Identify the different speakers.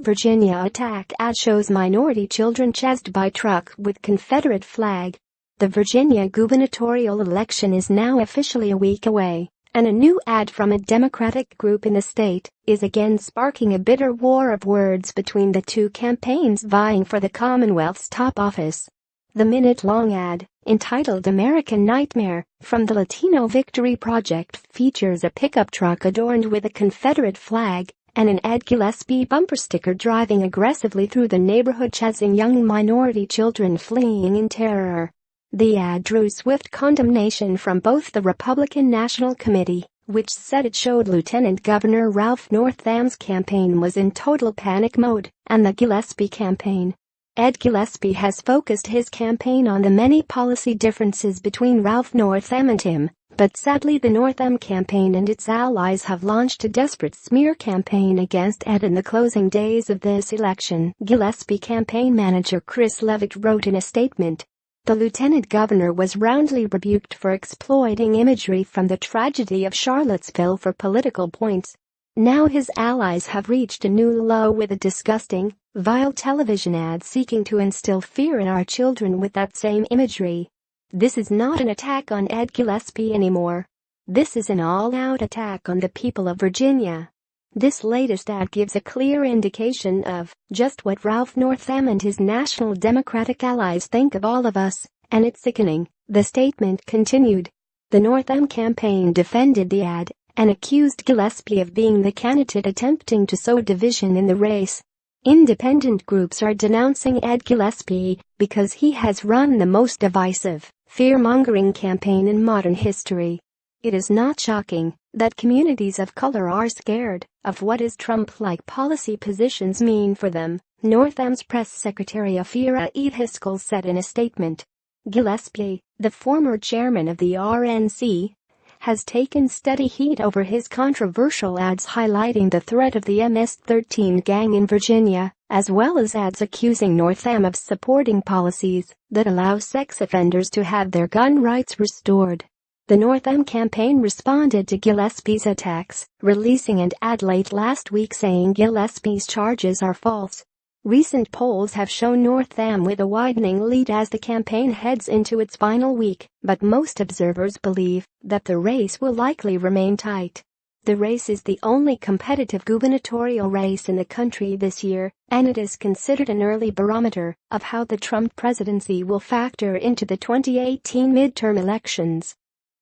Speaker 1: Virginia attack ad shows minority children chased by truck with Confederate flag. The Virginia gubernatorial election is now officially a week away, and a new ad from a Democratic group in the state is again sparking a bitter war of words between the two campaigns vying for the Commonwealth's top office. The minute-long ad, entitled American Nightmare, from the Latino Victory Project features a pickup truck adorned with a Confederate flag and an Ed Gillespie bumper sticker driving aggressively through the neighborhood chasing young minority children fleeing in terror. The ad drew swift condemnation from both the Republican National Committee, which said it showed Lieutenant Governor Ralph Northam's campaign was in total panic mode, and the Gillespie campaign. Ed Gillespie has focused his campaign on the many policy differences between Ralph Northam and him, but sadly the Northam campaign and its allies have launched a desperate smear campaign against Ed in the closing days of this election. Gillespie campaign manager Chris Levitt wrote in a statement, "The lieutenant governor was roundly rebuked for exploiting imagery from the tragedy of Charlottesville for political points. Now his allies have reached a new low with a disgusting, vile television ad seeking to instill fear in our children with that same imagery. This is not an attack on Ed Gillespie anymore. This is an all-out attack on the people of Virginia." This latest ad gives a clear indication of just what Ralph Northam and his national Democratic allies think of all of us, and it's sickening, the statement continued. The Northam campaign defended the ad and accused Gillespie of being the candidate attempting to sow division in the race. Independent groups are denouncing Ed Gillespie because he has run the most divisive, fear-mongering campaign in modern history. It is not shocking that communities of color are scared of what his Trump-like policy positions mean for them, Northam's press secretary Afira Haskell said in a statement. Gillespie, the former chairman of the RNC, has taken steady heat over his controversial ads highlighting the threat of the MS-13 gang in Virginia, as well as ads accusing Northam of supporting policies that allow sex offenders to have their gun rights restored. The Northam campaign responded to Gillespie's attacks, releasing an ad late last week saying Gillespie's charges are false. Recent polls have shown Northam with a widening lead as the campaign heads into its final week, but most observers believe that the race will likely remain tight. The race is the only competitive gubernatorial race in the country this year, and it is considered an early barometer of how the Trump presidency will factor into the 2018 midterm elections.